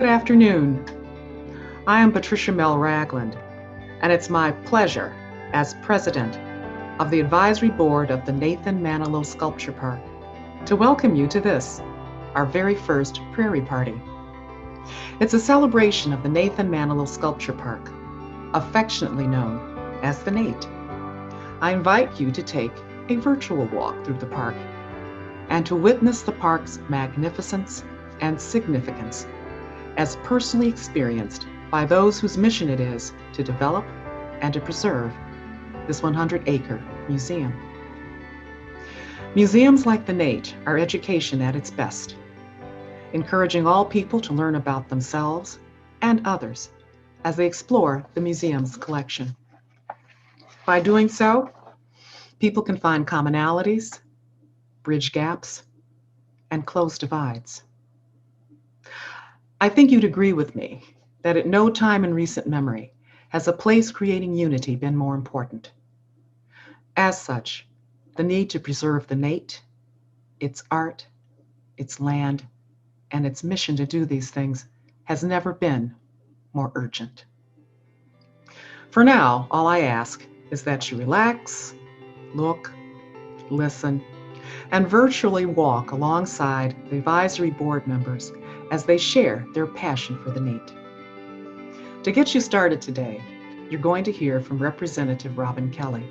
Good afternoon. I am Patricia Mel Ragland, and it's my pleasure as president of the advisory board of the Nathan Manilow Sculpture Park to welcome you to this, our very first Prairie Party. It's a celebration of the Nathan Manilow Sculpture Park, affectionately known as theNate. I invite you to take a virtual walk through the park and to witness the park's magnificence and significance as personally experienced by those whose mission it is to develop and to preserve this 100-acre museum. Museums like theNate are education at its best, encouraging all people to learn about themselves and others as they explore the museum's collection. By doing so, people can find commonalities, bridge gaps, and close divides. I think you'd agree with me that at no time in recent memory has a place creating unity been more important. As such, the need to preserve theNate, its art, its land, and its mission to do these things has never been more urgent. For now, all I ask is that you relax, look, listen, and virtually walk alongside the advisory board members as they share their passion for theNate. To get you started today, you're going to hear from Representative Robin Kelly.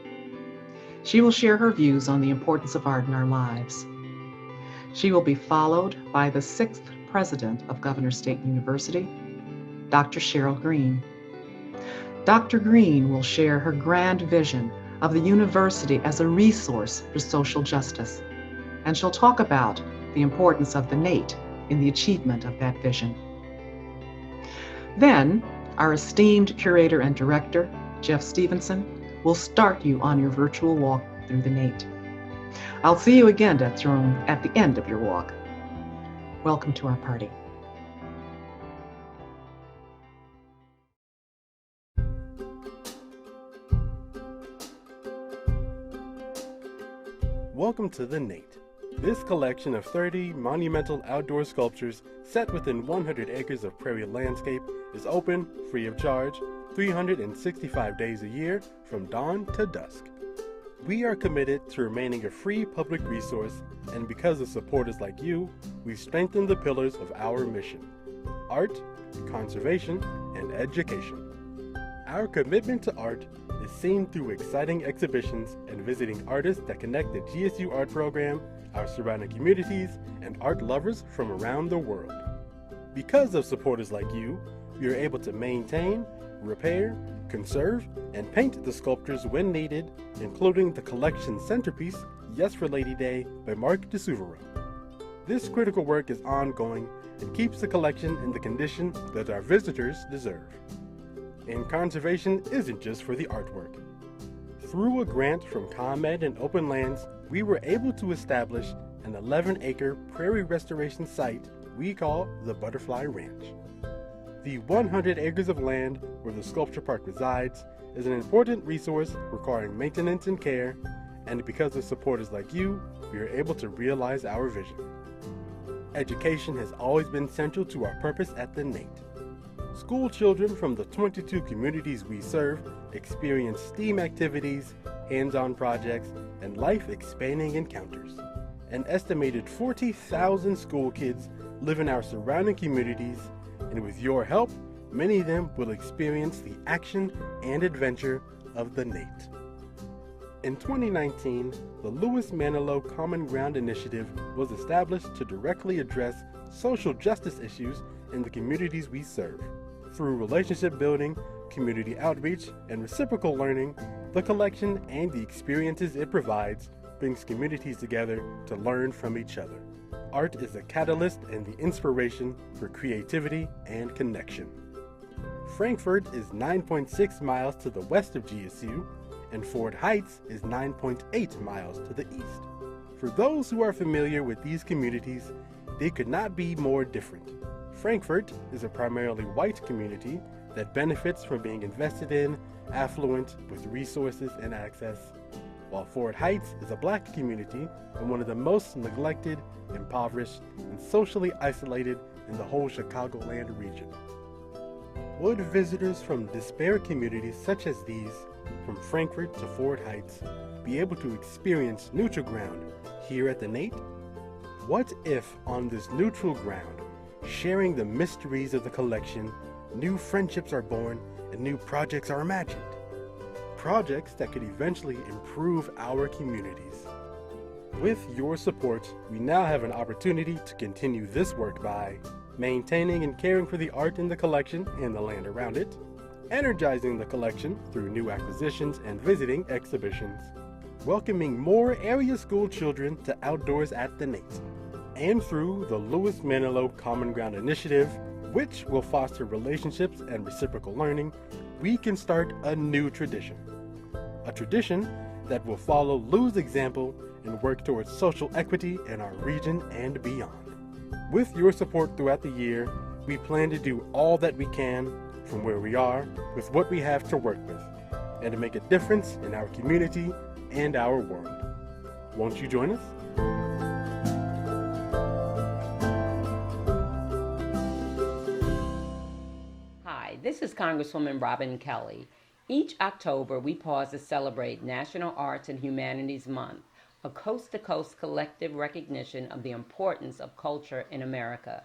She will share her views on the importance of art in our lives. She will be followed by the 6th president of Governor State University, Dr. Cheryl Greene. Dr. Greene will share her grand vision of the university as a resource for social justice, and she'll talk about the importance of theNate in the achievement of that vision. Then, our esteemed curator and director, Jeff Stevenson, will start you on your virtual walk through theNate. I'll see you again at the end of your walk. Welcome to our party. Welcome to theNate. This collection of 30 monumental outdoor sculptures set within 100 acres of prairie landscape is open, free of charge, 365 days a year from dawn to dusk. We are committed to remaining a free public resource, and because of supporters like you, we've strengthened the pillars of our mission: art, conservation, and education. Our commitment to art is seen through exciting exhibitions and visiting artists that connect the GSU art program, our surrounding communities, and art lovers from around the world. Because of supporters like you, we are able to maintain, repair, conserve, and paint the sculptures when needed, including the collection centerpiece, Yes for Lady Day by Mark DeSuvero. This critical work is ongoing and keeps the collection in the condition that our visitors deserve. And conservation isn't just for the artwork. Through a grant from ComEd and Open Lands, we were able to establish an 11-acre prairie restoration site we call the Butterfly Ranch. The 100 acres of land where the sculpture park resides is an important resource requiring maintenance and care, and because of supporters like you, we are able to realize our vision. Education has always been central to our purpose at theNate. School children from the 22 communities we serve experience STEAM activities, hands-on projects, and life-expanding encounters. An estimated 40,000 school kids live in our surrounding communities, and with your help, many of them will experience the action and adventure of theNate. In 2019, the Lewis Manilow Common Ground Initiative was established to directly address social justice issues in the communities we serve. Through relationship building, community outreach, and reciprocal learning, the collection and the experiences it provides brings communities together to learn from each other. Art is a catalyst and the inspiration for creativity and connection. Frankfort is 9.6 miles to the west of GSU, and Ford Heights is 9.8 miles to the east. For those who are familiar with these communities, they could not be more different. Frankfort is a primarily white community that benefits from being invested in, affluent, with resources and access. while Ford Heights is a Black community and one of the most neglected, impoverished, and socially isolated in the whole Chicagoland region. Would visitors from disparate communities such as these, from Frankfort to Ford Heights, be able to experience neutral ground here at theNate? What if on this neutral ground, sharing the mysteries of the collection, new friendships are born and new projects are imagined? Projects that could eventually improve our communities. With your support, we now have an opportunity to continue this work by maintaining and caring for the art in the collection and the land around it, energizing the collection through new acquisitions and visiting exhibitions, welcoming more area school children to Outdoors at theNate, and through the Lewis Manilow Common Ground Initiative, which will foster relationships and reciprocal learning, we can start a new tradition. A tradition that will follow Lou's example and work towards social equity in our region and beyond. With your support throughout the year, we plan to do all that we can from where we are with what we have to work with, and to make a difference in our community and our world. Won't you join us? Hi, this is Congresswoman Robin Kelly. Each October, we pause to celebrate National Arts and Humanities Month, a coast-to-coast collective recognition of the importance of culture in America.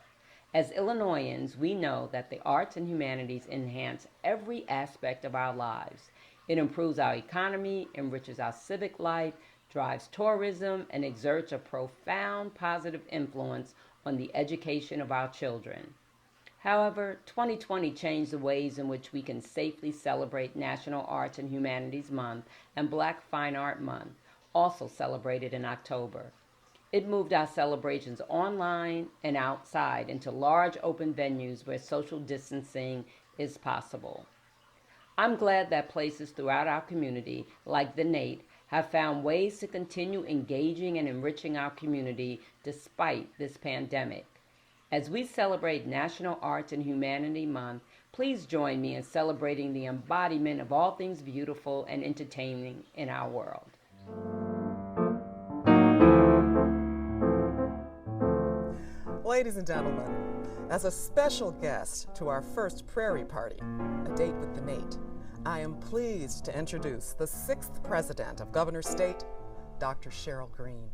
As Illinoisans, we know that the arts and humanities enhance every aspect of our lives. It improves our economy, enriches our civic life, drives tourism, and exerts a profound positive influence on the education of our children. However, 2020 changed the ways in which we can safely celebrate National Arts and Humanities Month and Black Fine Art Month, also celebrated in October. It moved our celebrations online and outside into large open venues where social distancing is possible. I'm glad that places throughout our community, like theNate, have found ways to continue engaging and enriching our community despite this pandemic. As we celebrate National Arts and Humanity Month, please join me in celebrating the embodiment of all things beautiful and entertaining in our world. Ladies and gentlemen, as a special guest to our first Prairie Party, a date with theNate, I am pleased to introduce the 6th President of Governor State, Dr. Cheryl Greene.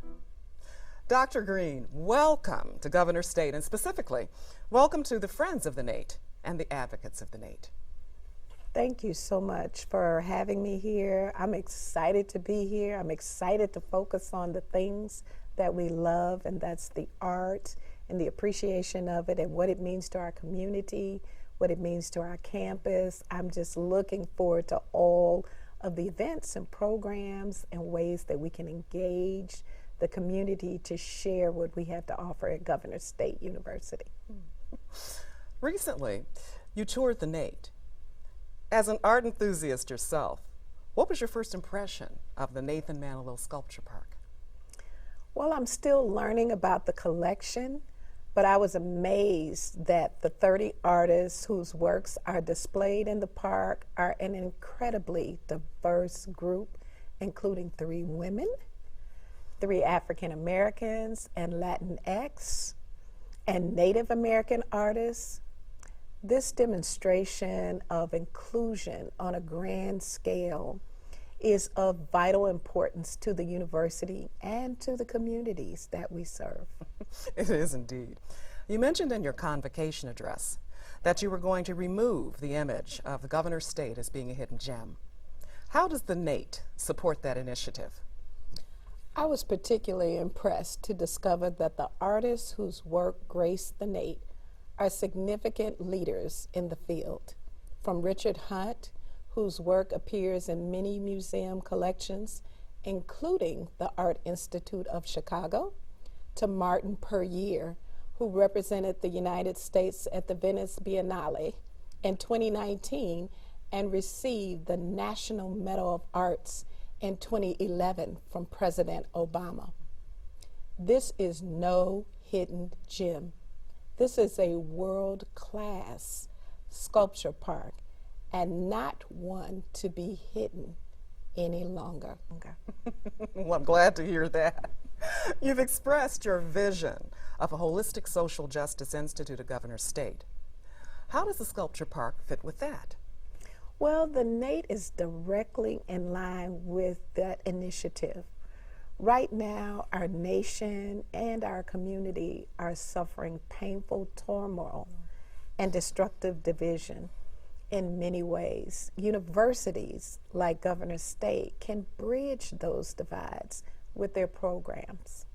Dr. Greene, welcome to Governor State, and specifically, welcome to the Friends of theNate and the Advocates of theNate. Thank you so much for having me here. I'm excited to be here. I'm excited to focus on the things that we love, and that's the art and the appreciation of it and what it means to our community, what it means to our campus. I'm just looking forward to all of the events and programs and ways that we can engage the community to share what we have to offer at Governor State University. Recently, you toured theNate. As an art enthusiast yourself, what was your first impression of the Nathan Manilow Sculpture Park? Well, I'm still learning about the collection, but I was amazed that the 30 artists whose works are displayed in the park are an incredibly diverse group, including 3 women, 3 African Americans and Latinx, and Native American artists. This demonstration of inclusion on a grand scale is of vital importance to the university and to the communities that we serve. It is indeed. You mentioned in your convocation address that you were going to remove the image of the Governor State as being a hidden gem. How does theNate support that initiative? I was particularly impressed to discover that the artists whose work graced theNate are significant leaders in the field, from Richard Hunt, whose work appears in many museum collections, including the Art Institute of Chicago, to Martin Puryear, who represented the United States at the Venice Biennale in 2019 and received the National Medal of Arts in 2011 from President Obama. This is no hidden gem. This is a world-class sculpture park, and not one to be hidden any longer. Okay. Well, I'm glad to hear that. You've expressed your vision of a holistic social justice institute at Governor's State. How does the sculpture park fit with that? Well, theNate is directly in line with that initiative. Right now, our nation and our community are suffering painful turmoil and destructive division in many ways. Universities like Governor's State can bridge those divides with their programs.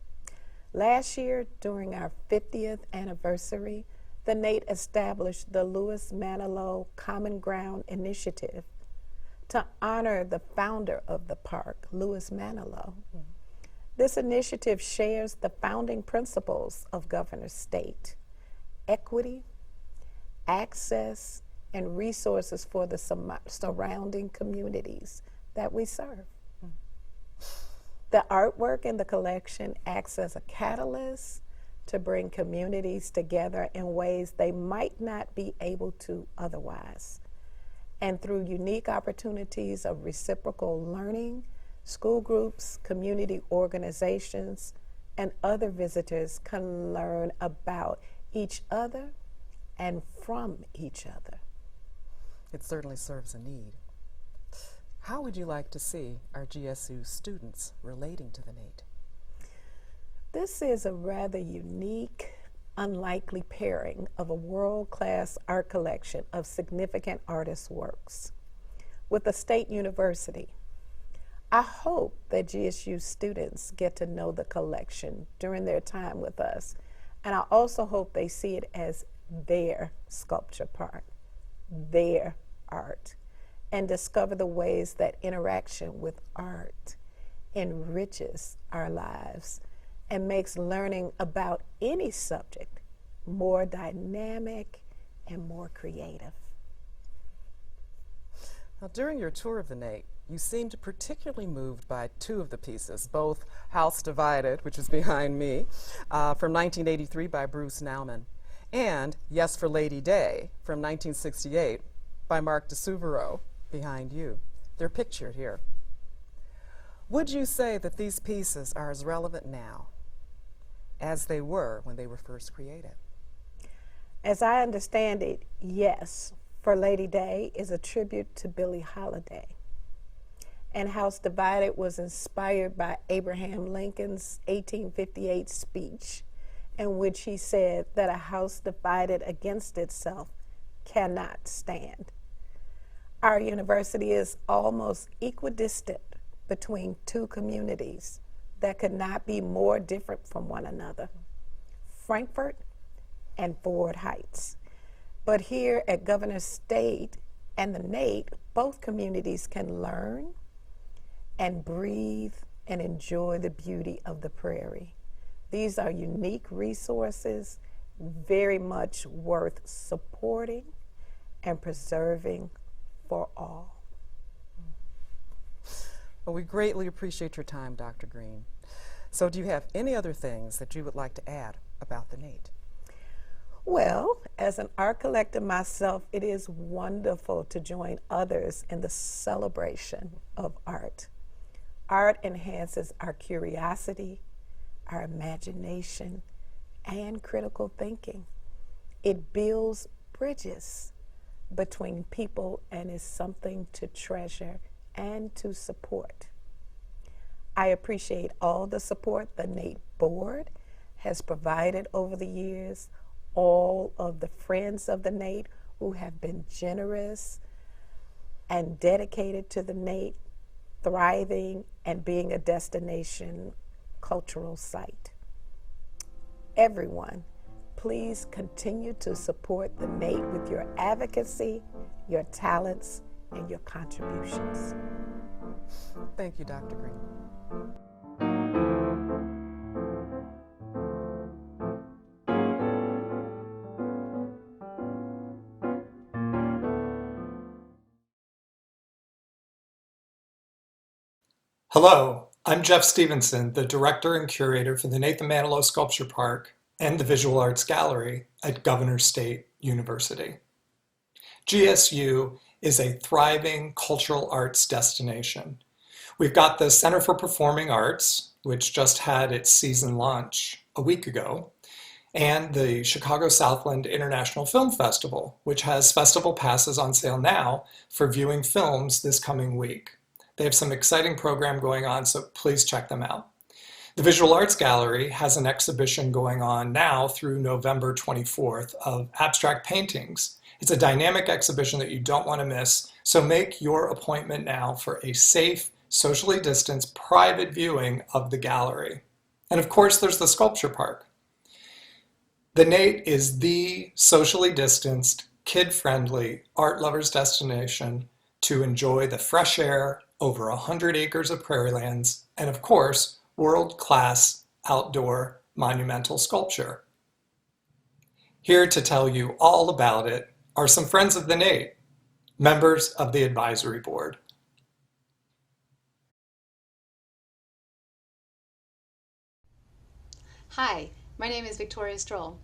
Last year, during our 50th anniversary, theNate established the Louis Manilow Common Ground Initiative to honor the founder of the park, Louis Manilow. This initiative shares the founding principles of Governor's State: equity, access, and resources for the surrounding communities that we serve. The artwork in the collection acts as a catalyst to bring communities together in ways they might not be able to otherwise. And through unique opportunities of reciprocal learning, school groups, community organizations, and other visitors can learn about each other and from each other. It certainly serves a need. How would you like to see our GSU students relating to theNate? This is a rather unique, unlikely pairing of a world-class art collection of significant artists' works with a state university. I hope that GSU students get to know the collection during their time with us, and I also hope they see it as their sculpture park, their art, and discover the ways that interaction with art enriches our lives and makes learning about any subject more dynamic and more creative. Now, during your tour of theNate, you seemed particularly moved by two of the pieces, both House Divided, which is behind me, from 1983 by Bruce Nauman, and Yes for Lady Day from 1968 by Mark DeSuvero, behind you. They're pictured here. Would you say that these pieces are as relevant now as they were when they were first created? As I understand it, yes, for Lady Day is a tribute to Billie Holiday. And House Divided was inspired by Abraham Lincoln's 1858 speech, in which he said that a house divided against itself cannot stand. Our university is almost equidistant between two communities that could not be more different from one another, Frankfurt and Ford Heights. But here at Governor's State and theNate, both communities can learn and breathe and enjoy the beauty of the prairie. These are unique resources, very much worth supporting and preserving for all. Well, we greatly appreciate your time, Dr. Greene. So do you have any other things that you would like to add about theNate? Well, as an art collector myself, it is wonderful to join others in the celebration of art. Art enhances our curiosity, our imagination, and critical thinking. It builds bridges between people and is something to treasure and to support. I appreciate all the support the theNate board has provided over the years, all of the friends of theNate who have been generous and dedicated to theNate thriving and being a destination cultural site. Everyone, please continue to support theNate with your advocacy, your talents, and your contributions. Thank you, Dr. Greene. Hello, I'm Jeff Stevenson, the Director and Curator for the Nathan Manilow Sculpture Park and the Visual Arts Gallery at Governor's State University. GSU is a thriving cultural arts destination We've got the Center for Performing Arts, which just had its season launch a week ago, and the Chicago Southland International Film Festival, which has festival passes on sale now for viewing films this coming week. They have some exciting program going on, so please check them out. The Visual Arts Gallery has an exhibition going on now through November 24th of abstract paintings. It's a dynamic exhibition that you don't want to miss, so make your appointment now for a safe, socially distanced, private viewing of the gallery. And of course, there's the Sculpture Park. theNate is the socially distanced, kid-friendly, art lovers' destination to enjoy the fresh air, over 100 acres of prairie lands, and of course, world-class outdoor monumental sculpture. Here to tell you all about it are some friends of theNate, members of the advisory board. Hi, my name is Victoria Stroll,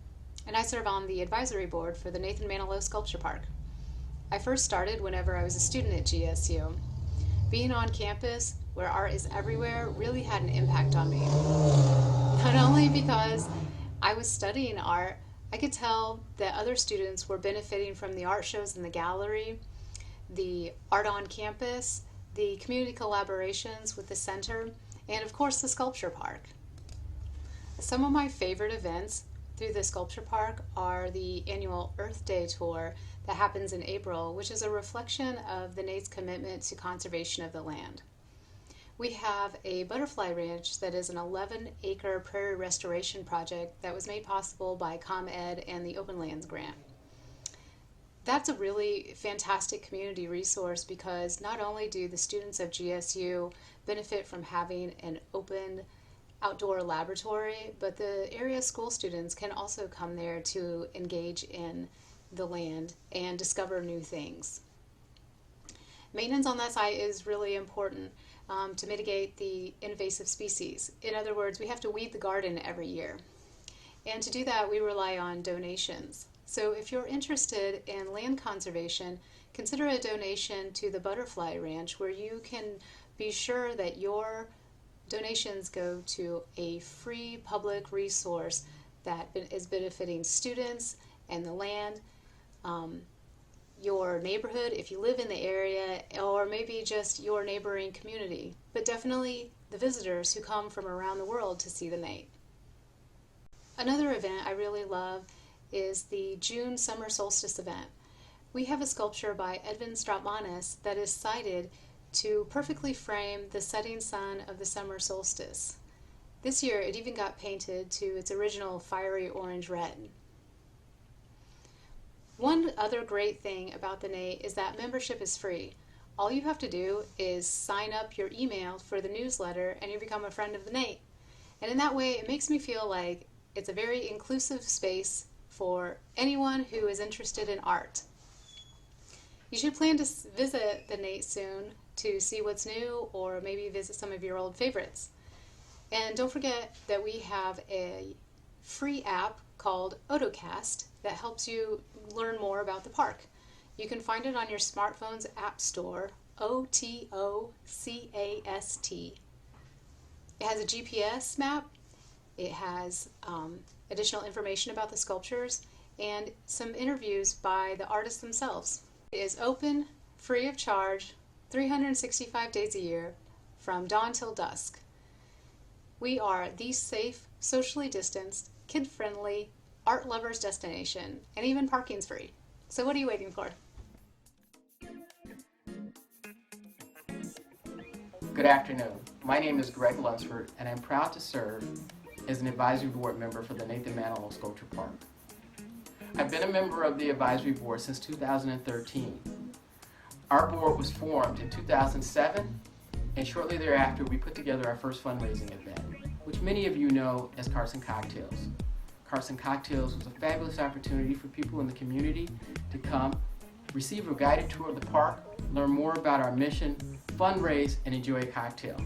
and I serve on the advisory board for the Nathan Manilow Sculpture Park. I first started whenever I was a student at GSU. Being on campus, where art is everywhere, really had an impact on me. Not only because I was studying art, I could tell that other students were benefiting from the art shows in the gallery, the art on campus, the community collaborations with the center, and of course the Sculpture Park. Some of my favorite events through the Sculpture Park are the annual Earth Day tour that happens in April, which is a reflection of theNate's commitment to conservation of the land. We have a butterfly ranch that is an 11-acre prairie restoration project that was made possible by ComEd and the Open Lands Grant. That's a really fantastic community resource because not only do the students of GSU benefit from having an open outdoor laboratory, but the area school students can also come there to engage in the land and discover new things. Maintenance on that site is really important to mitigate the invasive species. In other words, we have to weed the garden every year. And to do that, we rely on donations. So if you're interested in land conservation, consider a donation to the Butterfly Ranch, where you can be sure that your donations go to a free public resource that is benefiting students and the land, your neighborhood if you live in the area, or maybe just your neighboring community, but definitely the visitors who come from around the world to see theNate. Another event I really love is the June Summer Solstice event. We have a sculpture by Edvin Strautmanis that is cited to perfectly frame the setting sun of the summer solstice. This year it even got painted to its original fiery orange red. One other great thing about theNate is that membership is free. All you have to do is sign up your email for the newsletter and you become a friend of theNate. And in that way it makes me feel like it's a very inclusive space for anyone who is interested in art. You should plan to visit theNate soon to see what's new, or maybe visit some of your old favorites. And don't forget that we have a free app called Otocast that helps you learn more about the park. You can find it on your smartphone's app store, OTOCAST. It has a GPS map, it has additional information about the sculptures, and some interviews by the artists themselves. It is open, free of charge, 365 days a year, from dawn till dusk. We are the safe, socially distanced, kid-friendly, art lovers destination, and even parking's free. So what are you waiting for? Good afternoon. My name is Greg Luxford, and I'm proud to serve as an advisory board member for the Nathan Manilow Sculpture Park. I've been a member of the advisory board since 2013. Our board was formed in 2007, and shortly thereafter we put together our first fundraising event, which many of you know as Carson Cocktails. Carson Cocktails was a fabulous opportunity for people in the community to come, receive a guided tour of the park, learn more about our mission, fundraise, and enjoy a cocktail.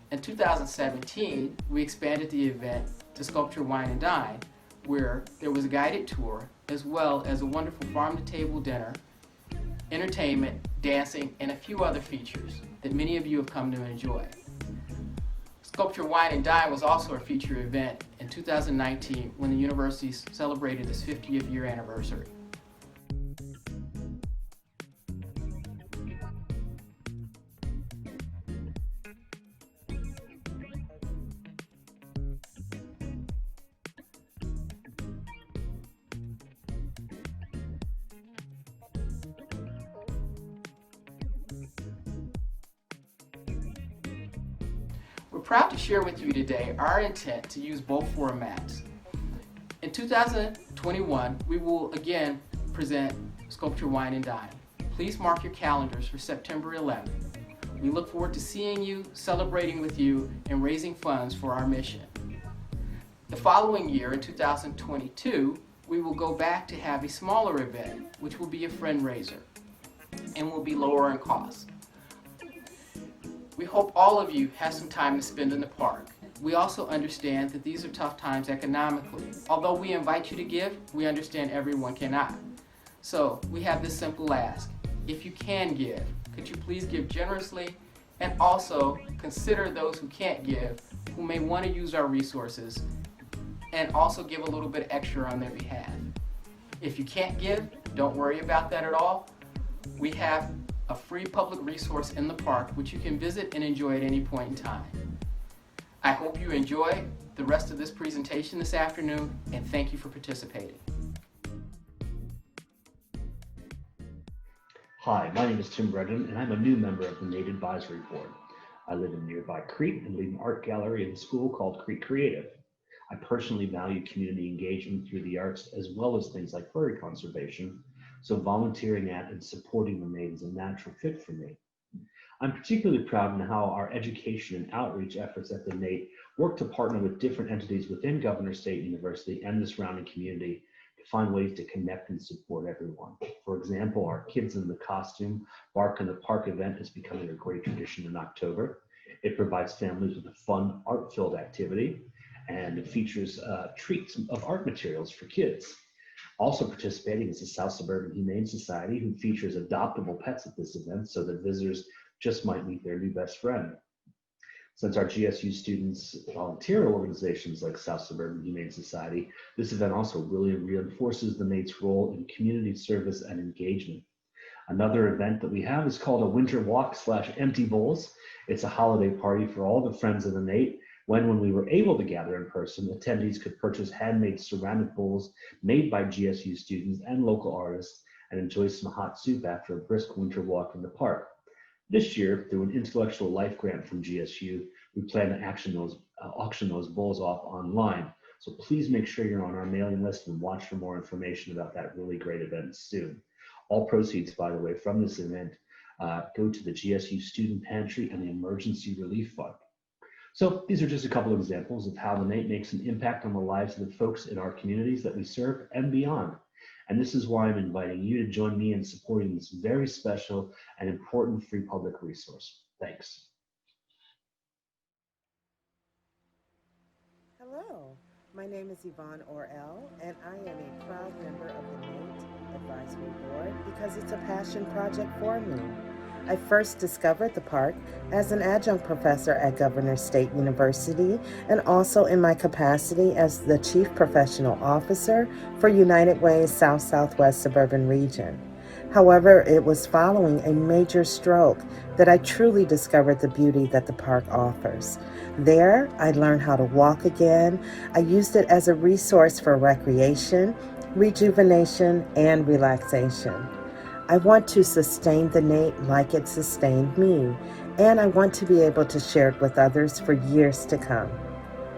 In 2017, we expanded the event to Sculpture, Wine, and Dine, where there was a guided tour as well as a wonderful farm-to-table dinner, entertainment, dancing, and a few other features that many of you have come to enjoy. Sculpture, Wine, and Dine was also a feature event in 2019 when the university celebrated its 50th year anniversary. We're proud to share with you today our intent to use both formats. In 2021, we will again present Sculpture, Wine, and Dine. Please mark your calendars for September 11th. We look forward to seeing you, celebrating with you, and raising funds for our mission. The following year, in 2022, we will go back to have a smaller event, which will be a fundraiser and will be lower in cost. We hope all of you have some time to spend in the park. We also understand that these are tough times economically. Although we invite you to give, we understand everyone cannot. So we have this simple ask. If you can give, could you please give generously, and also consider those who can't give, who may want to use our resources, and also give a little bit extra on their behalf. If you can't give, don't worry about that at all. We have a free public resource in the park which you can visit and enjoy at any point in time. I hope you enjoy the rest of this presentation this afternoon, and thank you for participating. Hi, my name is Tim Brennan, and I'm a new member of the NATE Advisory Board. I live in nearby Crete and lead an art gallery in the school called Crete Creative. I personally value community engagement through the arts as well as things like furry conservation, so volunteering at and supporting the NATE is a natural fit for me. I'm particularly proud in how our education and outreach efforts at the NATE work to partner with different entities within Governor State University and the surrounding community to find ways to connect and support everyone. For example, our Kids in the Costume Bark in the Park event is becoming a great tradition in October. It provides families with a fun, art-filled activity, and it features treats of art materials for kids. Also participating is the South Suburban Humane Society, who features adoptable pets at this event so that visitors just might meet their new best friend. Since our GSU students volunteer organizations like South Suburban Humane Society, this event also really reinforces the NATE's role in community service and engagement. Another event that we have is called a Winter Walk / Empty Bowls. It's a holiday party for all the friends of the NATE. When we were able to gather in person, attendees could purchase handmade ceramic bowls made by GSU students and local artists and enjoy some hot soup after a brisk winter walk in the park. This year, through an intellectual life grant from GSU, we plan to auction those bowls off online. So please make sure you're on our mailing list and watch for more information about that really great event soon. All proceeds, by the way, from this event go to the GSU Student Pantry and the Emergency Relief Fund. So these are just a couple of examples of how the NATE makes an impact on the lives of the folks in our communities that we serve and beyond. And this is why I'm inviting you to join me in supporting this very special and important free public resource. Thanks. Hello, my name is Yvonne Orl, and I am a proud member of the NATE Advisory Board because it's a passion project for me. I first discovered the park as an adjunct professor at Governor State University and also in my capacity as the Chief Professional Officer for United Way's South-Southwest Suburban Region. However, it was following a major stroke that I truly discovered the beauty that the park offers. There, I learned how to walk again. I used it as a resource for recreation, rejuvenation, and relaxation. I want to sustain the NATE like it sustained me, and I want to be able to share it with others for years to come.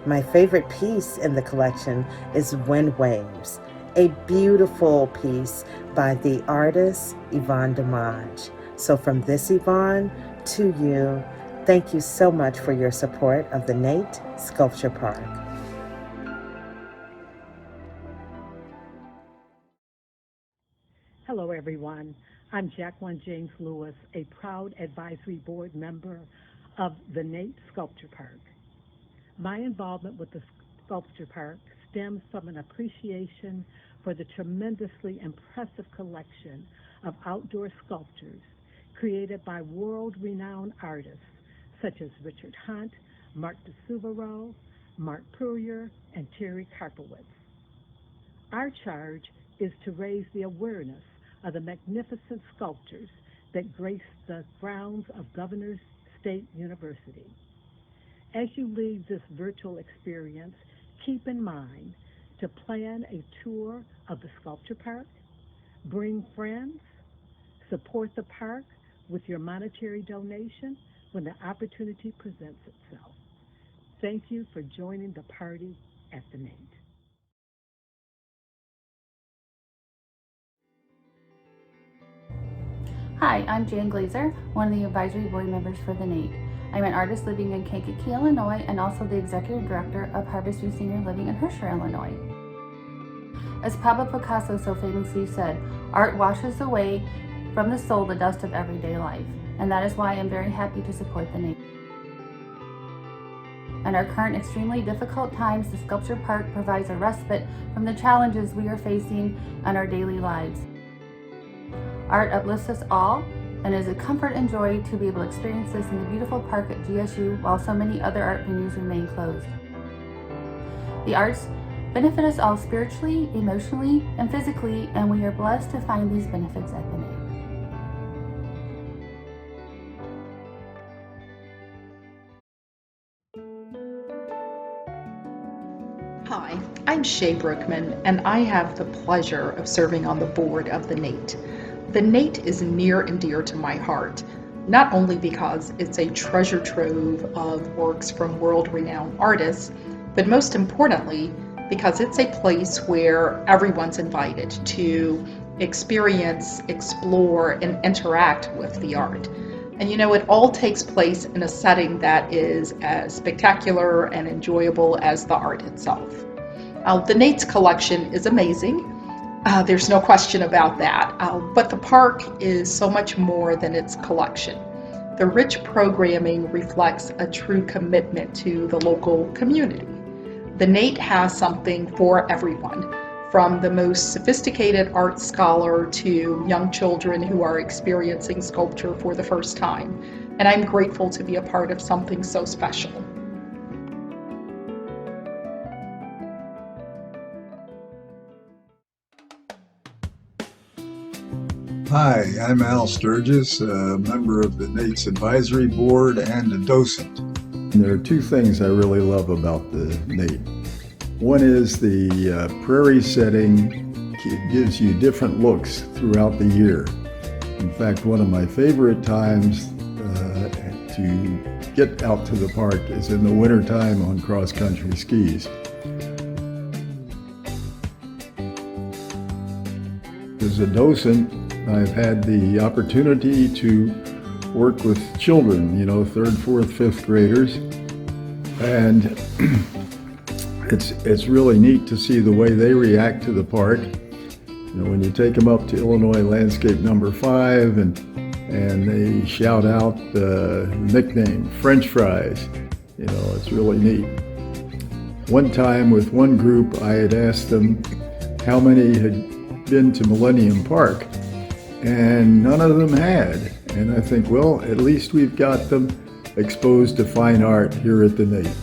My favorite piece in the collection is Wind Waves, a beautiful piece by the artist Yvonne Orl. So from this Yvonne to you, thank you so much for your support of the NATE Sculpture Park. Hello, everyone. I'm Jacqueline James Lewis, a proud advisory board member of theNate Sculpture Park. My involvement with the Sculpture Park stems from an appreciation for the tremendously impressive collection of outdoor sculptures created by world-renowned artists such as Richard Hunt, Mark DeSuvero, Mark Puryear, and Terry Karpowitz. Our charge is to raise the awareness of the magnificent sculptures that grace the grounds of Governors State University. As you leave this virtual experience, keep in mind to plan a tour of the Sculpture Park, bring friends, support the park with your monetary donation when the opportunity presents itself. Thank you for joining the party at theNate. Hi, I'm Jan Glaser, one of the advisory board members for theNate. I'm an artist living in Kankakee, Illinois, and also the executive director of Harvest View Senior Living in Herscher, Illinois. As Pablo Picasso so famously said, art washes away from the soul the dust of everyday life, and that is why I'm very happy to support theNate. In our current extremely difficult times, the Sculpture Park provides a respite from the challenges we are facing in our daily lives. Art uplifts us all, and it is a comfort and joy to be able to experience this in the beautiful park at GSU while so many other art venues remain closed. The arts benefit us all spiritually, emotionally, and physically, and we are blessed to find these benefits at theNate. Hi, I'm Sheila Brooksman, and I have the pleasure of serving on the board of theNate. theNate is near and dear to my heart, not only because it's a treasure trove of works from world-renowned artists, but most importantly, because it's a place where everyone's invited to experience, explore, and interact with the art. And you know, it all takes place in a setting that is as spectacular and enjoyable as the art itself. theNate's collection is amazing. There's no question about that. But the park is so much more than its collection. The rich programming reflects a true commitment to the local community. theNate has something for everyone, from the most sophisticated art scholar to young children who are experiencing sculpture for the first time. And I'm grateful to be a part of something so special. Hi, I'm Al Sturgis, a member of theNate's advisory board and a docent. There are two things I really love about theNate. One is the prairie setting gives you different looks throughout the year. In fact, one of my favorite times to get out to the park is in the wintertime on cross-country skis. As a docent, I've had the opportunity to work with children, you know, 3rd, 4th, 5th graders, and it's really neat to see the way they react to the park. You know, when you take them up to Illinois Landscape number 5 and they shout out the nickname French fries, you know, it's really neat. One time with one group, I had asked them how many had been to Millennium Park, and none of them had. And I think, well, at least we've got them exposed to fine art here at theNate.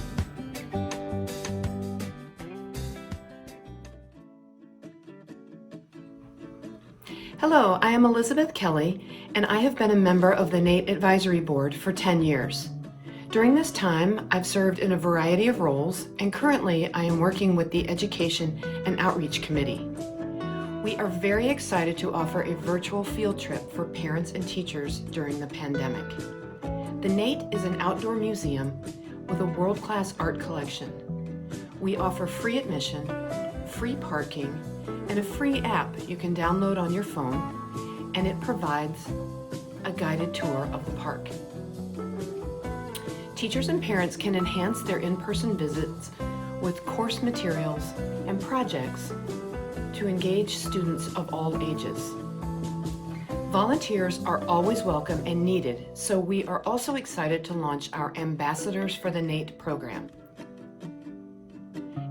Hello, I am Elizabeth Kelly, and I have been a member of theNate Advisory Board for 10 years. During this time, I've served in a variety of roles, and currently I am working with the Education and Outreach Committee. We are very excited to offer a virtual field trip for parents and teachers during the pandemic. theNate is an outdoor museum with a world-class art collection. We offer free admission, free parking, and a free app you can download on your phone, and it provides a guided tour of the park. Teachers and parents can enhance their in-person visits with course materials and projects to engage students of all ages. Volunteers are always welcome and needed, so we are also excited to launch our Ambassadors for the NATE program.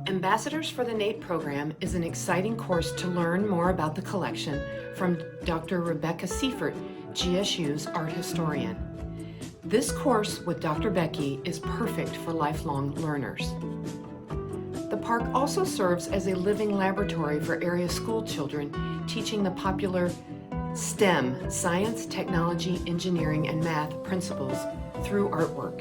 Ambassadors for the NATE program is an exciting course to learn more about the collection from Dr. Rebecca Seifert, GSU's art historian. This course with Dr. Becky is perfect for lifelong learners. The park also serves as a living laboratory for area school children, teaching the popular STEM, science, technology, engineering, and math principles through artwork.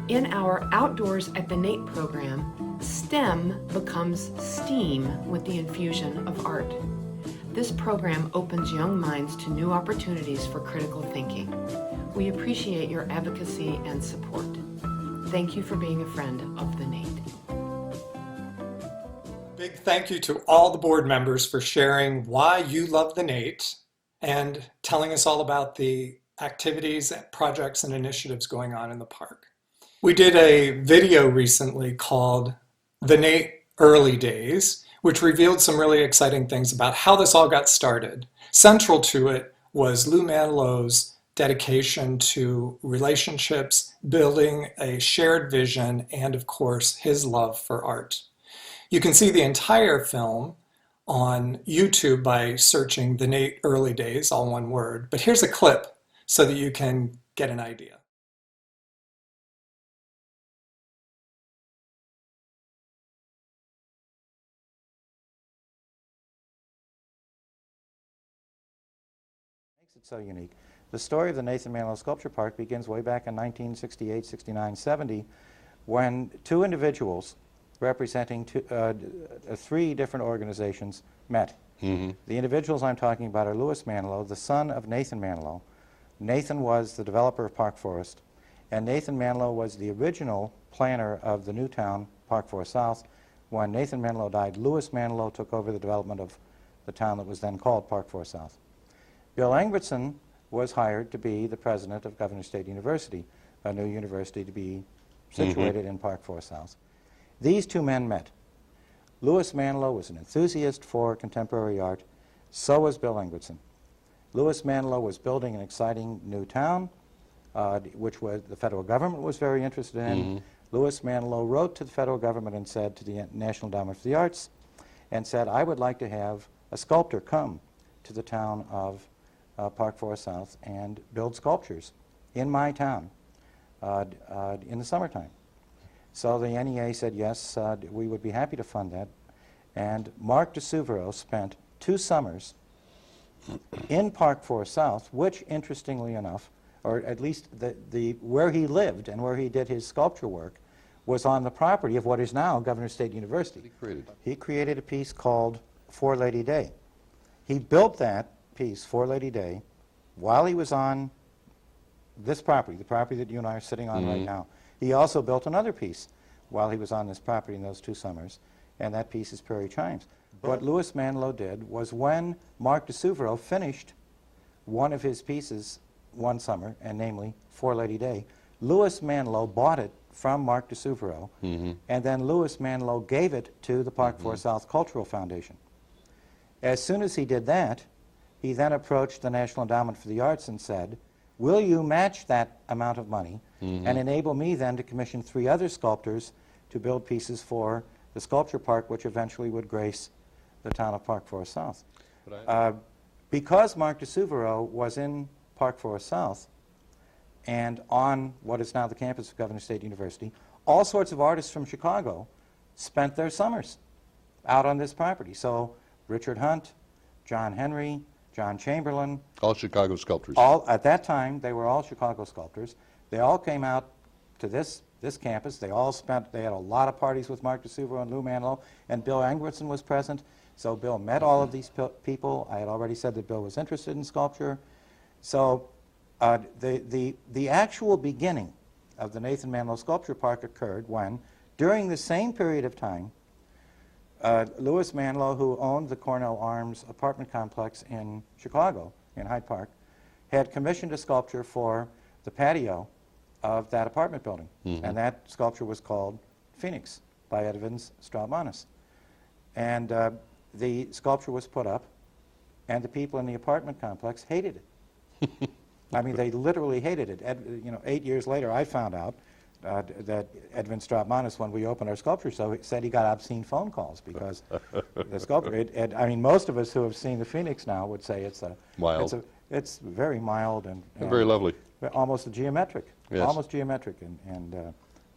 In our Outdoors at the NATE program, STEM becomes STEAM with the infusion of art. This program opens young minds to new opportunities for critical thinking. We appreciate your advocacy and support. Thank you for being a friend of the NATE. Big thank you to all the board members for sharing why you love the NATE and telling us all about the activities, projects, and initiatives going on in the park. We did a video recently called The NATE Early Days, which revealed some really exciting things about how this all got started. Central to it was Lou Manilow's dedication to relationships, building a shared vision, and of course, his love for art. You can see the entire film on YouTube by searching The NATE Early Days, all one word. But here's a clip so that you can get an idea. Makes it so unique. The story of the Nathan Manilow Sculpture Park begins way back in 1968, 69, 70, when two individuals representing three different organizations met. The individuals I'm talking about are Louis Manilow, the son of Nathan Manilow. Nathan was the developer of Park Forest, and Nathan Manilow was the original planner of the new town, Park Forest South. When Nathan Manilow died, Louis Manilow took over the development of the town that was then called Park Forest South. Bill Engbertson was hired to be the president of Governor State University, a new university to be situated in Park Forest South. These two men met. Louis Manilow was an enthusiast for contemporary art. So was Bill Engbertson. Louis Manilow was building an exciting new town, which the federal government was very interested in. Louis Manilow wrote to the federal government and said to the National Endowment for the Arts, and said, I would like to have a sculptor come to the town of Park Forest South and build sculptures in my town in the summertime. So the NEA said, yes, we would be happy to fund that. And Mark DeSuvero spent 2 summers in Park Forest South, which, interestingly enough, or at least where he lived and where he did his sculpture work, was on the property of what is now Governor State University. He created a piece called For Lady Day. He built that piece, For Lady Day, while he was on this property, the property that you and I are sitting on right now. He also built another piece while he was on this property in those 2 summers, and that piece is Prairie Chimes. What Louis Manilow did was when Mark DeSuvero finished one of his pieces one summer, and namely For Lady Day, Louis Manilow bought it from Mark DeSuvero, and then Louis Manilow gave it to the Park Forest South Cultural Foundation. As soon as he did that, he then approached the National Endowment for the Arts and said, will you match that amount of money and enable me then to commission 3 other sculptors to build pieces for the sculpture park, which eventually would grace the town of Park Forest South. Because Mark DeSuvero was in Park Forest South and on what is now the campus of Governor State University, all sorts of artists from Chicago spent their summers out on this property. So Richard Hunt, John Henry, John Chamberlain. All Chicago sculptors. At that time, they were all Chicago sculptors. They all came out to this campus. They had a lot of parties with Mark DeSuvero and Lou Manilow, and Bill Engbertson was present. So Bill met all of these people. I had already said that Bill was interested in sculpture. So the actual beginning of the Nathan Manilow Sculpture Park occurred when, during the same period of time, Louis Manilow, who owned the Cornell Arms apartment complex in Chicago, in Hyde Park, had commissioned a sculpture for the patio of that apartment building. And that sculpture was called Phoenix by Edvins Strautmanis. And the sculpture was put up, and the people in the apartment complex hated it. I mean, they literally hated it. 8 years later, I found out that Edwin Strautmanis, when we opened our sculpture show, said he got obscene phone calls because the sculpture. I mean, most of us who have seen the Phoenix now would say it's mild. It's very mild and very lovely. Almost geometric. Yes. Almost geometric.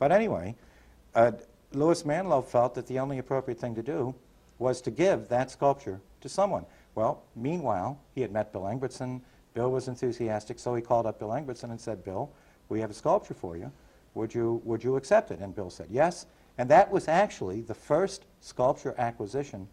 But anyway, Louis Manilow felt that the only appropriate thing to do was to give that sculpture to someone. Well, meanwhile, he had met Bill Engbertson. Bill was enthusiastic, so he called up Bill Engbertson and said, "Bill, we have a sculpture for you. Would you accept it?" And Bill said yes. And that was actually the first sculpture acquisition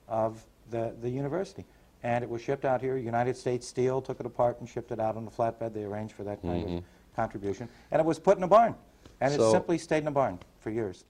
of the university. And it was shipped out here. United States Steel took it apart and shipped it out on the flatbed. They arranged for that kind of contribution. And it was put in a barn. And it simply stayed in a barn for years.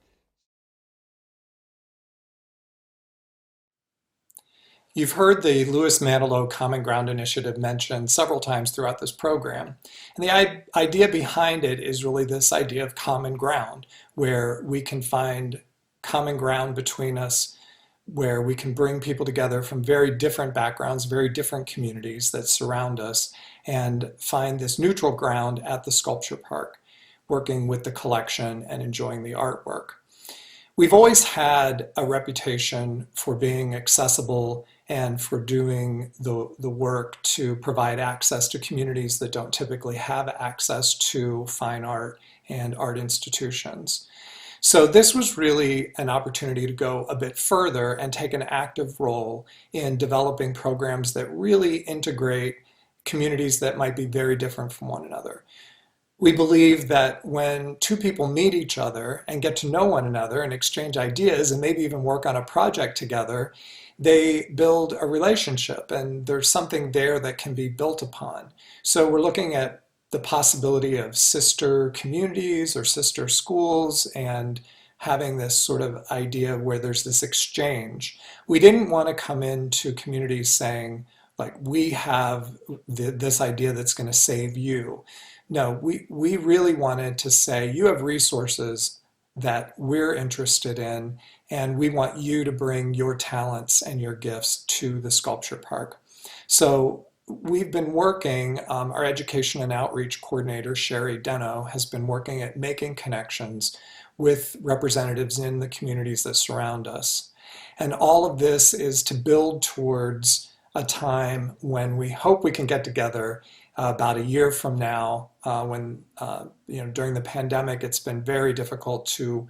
You've heard the Louis Manilow Common Ground Initiative mentioned several times throughout this program. And the idea behind it is really this idea of common ground, where we can find common ground between us, where we can bring people together from very different backgrounds, very different communities that surround us, and find this neutral ground at the sculpture park, working with the collection and enjoying the artwork. We've always had a reputation for being accessible and for doing the work to provide access to communities that don't typically have access to fine art and art institutions. So this was really an opportunity to go a bit further and take an active role in developing programs that really integrate communities that might be very different from one another. We believe that when two people meet each other and get to know one another and exchange ideas and maybe even work on a project together, they build a relationship, and there's something there that can be built upon. So we're looking at the possibility of sister communities or sister schools and having this sort of idea where there's this exchange. We didn't want to come into communities saying, like, we have this idea that's going to save you. No, we really wanted to say, you have resources that we're interested in, and we want you to bring your talents and your gifts to the sculpture park. So we've been working, our education and outreach coordinator, Sherry Deno, has been working at making connections with representatives in the communities that surround us. And all of this is to build towards a time when we hope we can get together about a year from now, when during the pandemic it's been very difficult to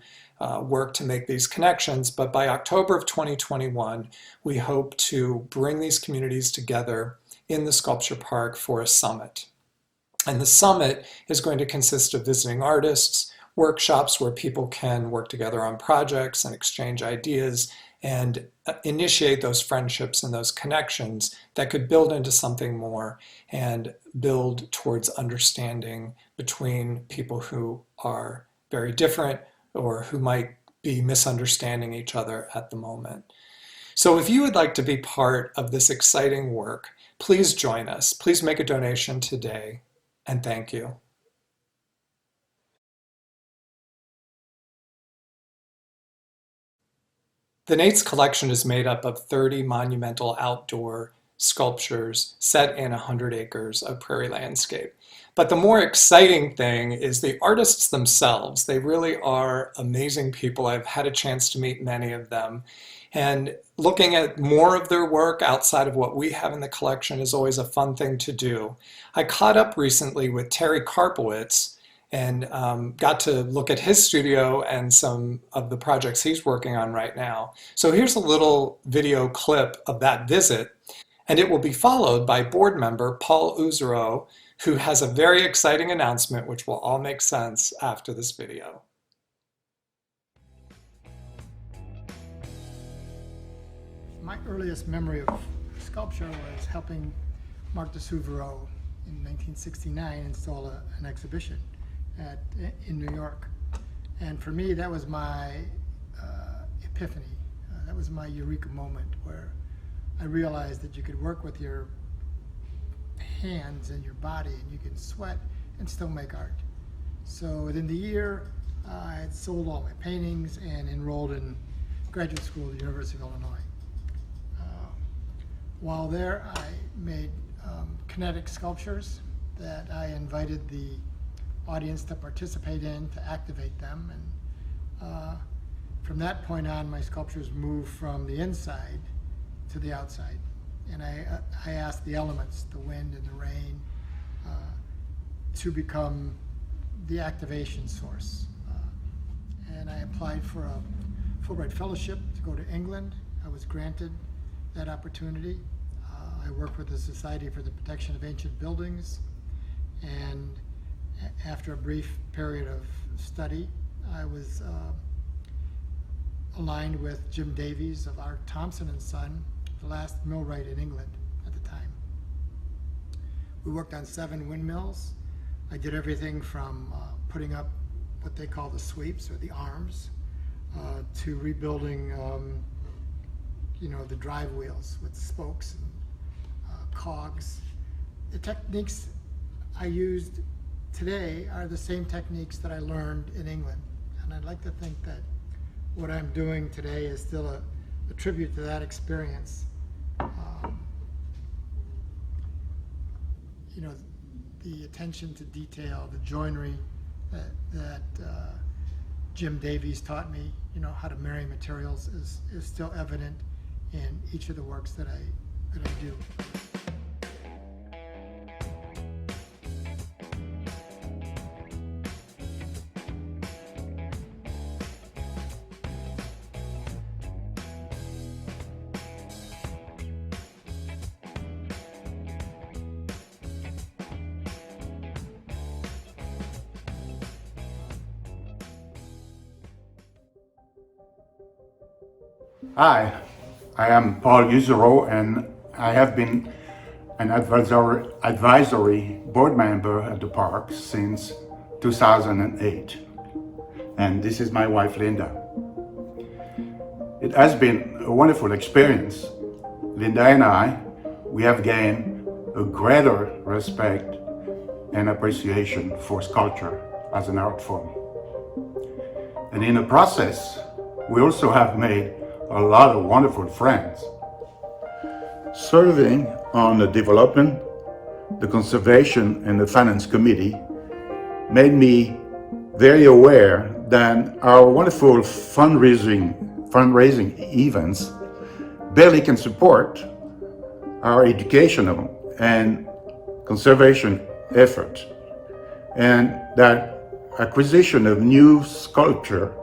work to make these connections, but by October of 2021 we hope to bring these communities together in the sculpture park for a summit. And the summit is going to consist of visiting artists, workshops where people can work together on projects and exchange ideas and initiate those friendships and those connections that could build into something more and build towards understanding between people who are very different or who might be misunderstanding each other at the moment. So if you would like to be part of this exciting work, please join us. Please make a donation today, and thank you. theNate's collection is made up of 30 monumental outdoor sculptures set in 100 acres of prairie landscape. But the more exciting thing is the artists themselves. They really are amazing people. I've had a chance to meet many of them. And looking at more of their work outside of what we have in the collection is always a fun thing to do. I caught up recently with Terry Karpowitz and got to look at his studio and some of the projects he's working on right now. So here's a little video clip of that visit, and it will be followed by board member Paul Uzero, who has a very exciting announcement which will all make sense after this video. My earliest memory of sculpture was helping Marc de Souveraud in 1969 install an exhibition in New York. And for me, that was my epiphany. That was my eureka moment where I realized that you could work with your hands and your body and you can sweat and still make art. So within the year, I had sold all my paintings and enrolled in graduate school at the University of Illinois. While there, I made kinetic sculptures that I invited the audience to participate in, to activate them. And from that point on, my sculptures moved from the inside to the outside. And I asked the elements, the wind and the rain, to become the activation source. And I applied for a Fulbright Fellowship to go to England. I was granted that opportunity. I worked with the Society for the Protection of Ancient Buildings, and after a brief period of study, I was aligned with Jim Davies of Art Thompson and Son, the last millwright in England at the time. We worked on 7 windmills. I did everything from putting up what they call the sweeps or the arms to rebuilding the drive wheels with spokes and cogs. The techniques I used today are the same techniques that I learned in England. And I'd like to think that what I'm doing today is still a tribute to that experience. The attention to detail, the joinery that Jim Davies taught me, how to marry materials is still evident in each of the works that I do. Hi, I am Paul Yuzero, and I have been an advisory board member at the park since 2008. And this is my wife, Linda. It has been a wonderful experience. Linda and I, we have gained a greater respect and appreciation for sculpture as an art form. And in the process, we also have made a lot of wonderful friends. Serving on the development, the conservation, and the finance committee made me very aware that our wonderful fundraising events barely can support our educational and conservation effort, and that acquisition of new sculpture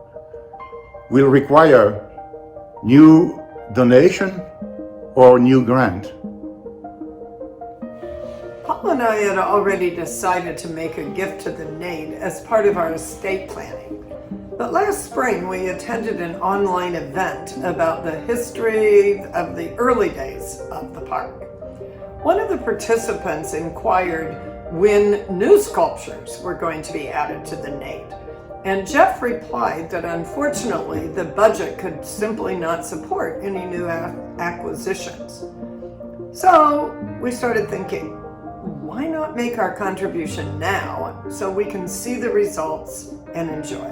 will require new donation or new grant. Paul and I had already decided to make a gift to theNate as part of our estate planning. But last spring we attended an online event about the history of the early days of the park. One of the participants inquired when new sculptures were going to be added to theNate. And Jeff replied that unfortunately the budget could simply not support any new acquisitions. So we started thinking, why not make our contribution now so we can see the results and enjoy?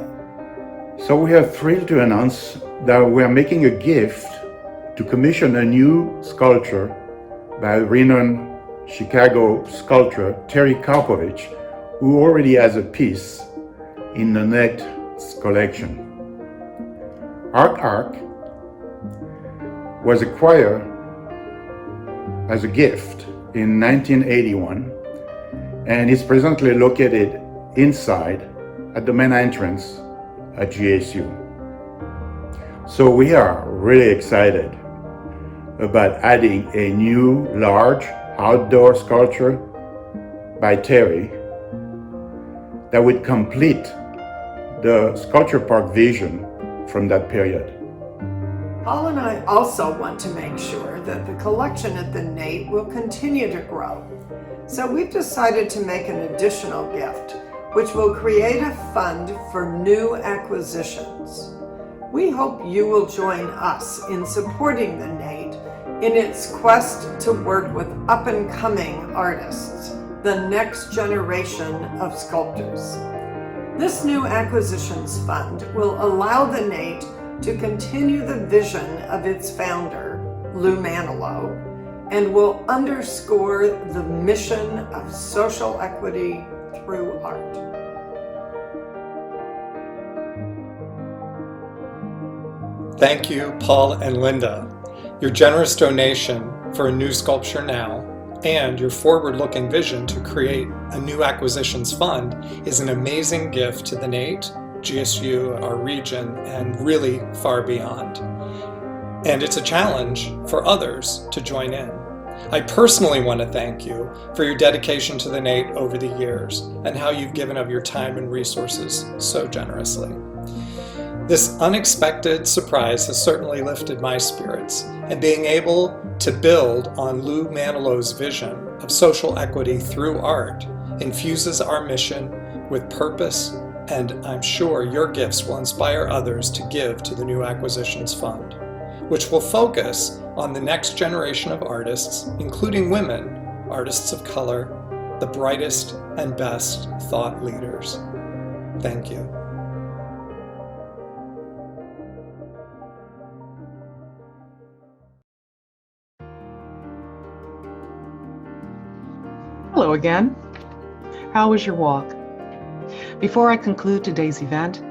So we are thrilled to announce that we are making a gift to commission a new sculpture by renowned Chicago sculptor Terry Karpovich, who already has a piece in the TheNate's collection. Arc was acquired as a gift in 1981 and is presently located inside at the main entrance at GSU. So we are really excited about adding a new large outdoor sculpture by Terry that would complete the sculpture park vision from that period. Paul and I also want to make sure that the collection at theNate will continue to grow. So we've decided to make an additional gift, which will create a fund for new acquisitions. We hope you will join us in supporting theNate in its quest to work with up-and-coming artists, the next generation of sculptors. This new acquisitions fund will allow theNate to continue the vision of its founder, Lou Manilow, and will underscore the mission of social equity through art. Thank you, Paul and Linda. Your generous donation for a new sculpture now and your forward-looking vision to create a new acquisitions fund is an amazing gift to the NATE, GSU, our region, and really far beyond. And it's a challenge for others to join in. I personally want to thank you for your dedication to the NATE over the years and how you've given of your time and resources so generously. This unexpected surprise has certainly lifted my spirits, and being able to build on Lou Manilow's vision of social equity through art infuses our mission with purpose, and I'm sure your gifts will inspire others to give to the New Acquisitions Fund, which will focus on the next generation of artists, including women, artists of color, the brightest and best thought leaders. Thank you. Hello again. How was your walk? Before I conclude today's event,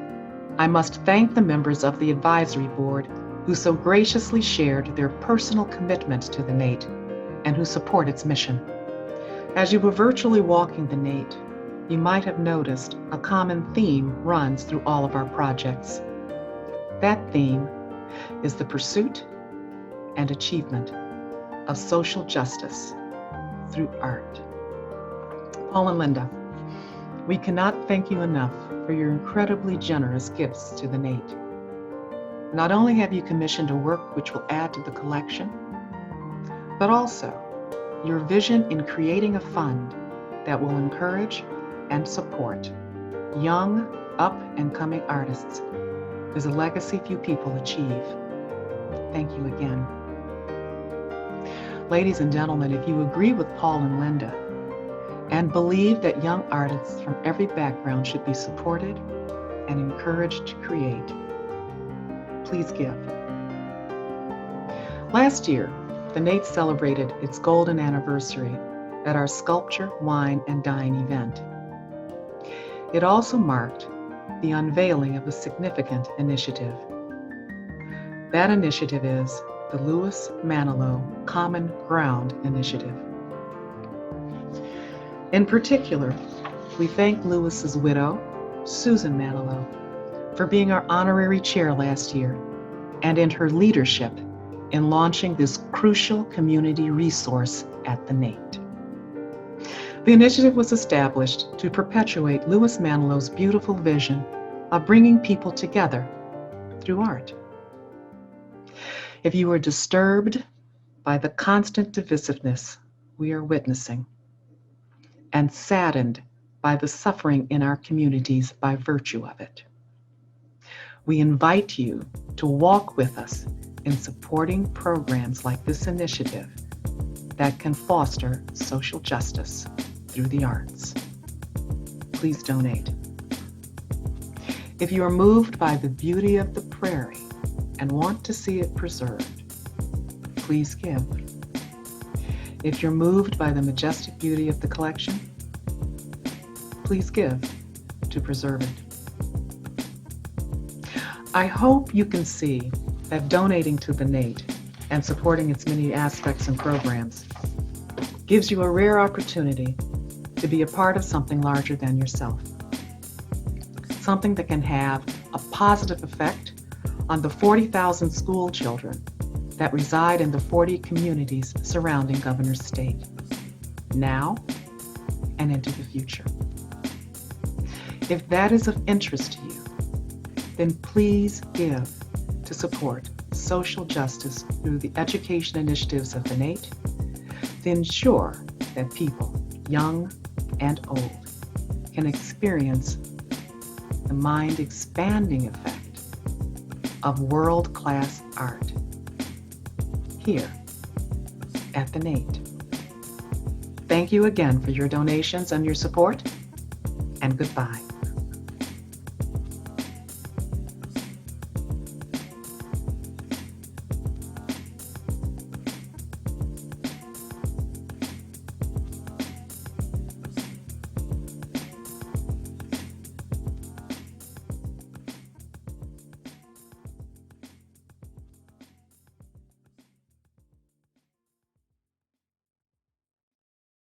I must thank the members of the advisory board who so graciously shared their personal commitment to the NATE and who support its mission. As you were virtually walking the NATE, you might have noticed a common theme runs through all of our projects. That theme is the pursuit and achievement of social justice through art. Paul and Linda, we cannot thank you enough for your incredibly generous gifts to the NATE. Not only have you commissioned a work which will add to the collection, but also your vision in creating a fund that will encourage and support young, up-and-coming artists is a legacy few people achieve. Thank you again. Ladies and gentlemen, if you agree with Paul and Linda and believe that young artists from every background should be supported and encouraged to create, please give. Last year, the NATE celebrated its golden anniversary at our Sculpture, Wine, and Dine event. It also marked the unveiling of a significant initiative. That initiative is the Louis Manilow Common Ground Initiative. In particular, we thank Louis's widow, Susan Manilow, for being our honorary chair last year and in her leadership in launching this crucial community resource at the NATE. The initiative was established to perpetuate Louis Manilow's beautiful vision of bringing people together through art. If you are disturbed by the constant divisiveness we are witnessing and saddened by the suffering in our communities by virtue of it, we invite you to walk with us in supporting programs like this initiative that can foster social justice through the arts. Please donate. If you are moved by the beauty of the prairie and want to see it preserved, please give. If you're moved by the majestic beauty of the collection, please give to preserve it. I hope you can see that donating to the NATE and supporting its many aspects and programs gives you a rare opportunity to be a part of something larger than yourself. Something that can have a positive effect on the 40,000 school children that reside in the 40 communities surrounding Governor's State, now and into the future. If that is of interest to you, then please give to support social justice through the education initiatives of the NATE to ensure that people, young and old, can experience the mind-expanding effect of world-class art here at the NATE. Thank you again for your donations and your support, and goodbye.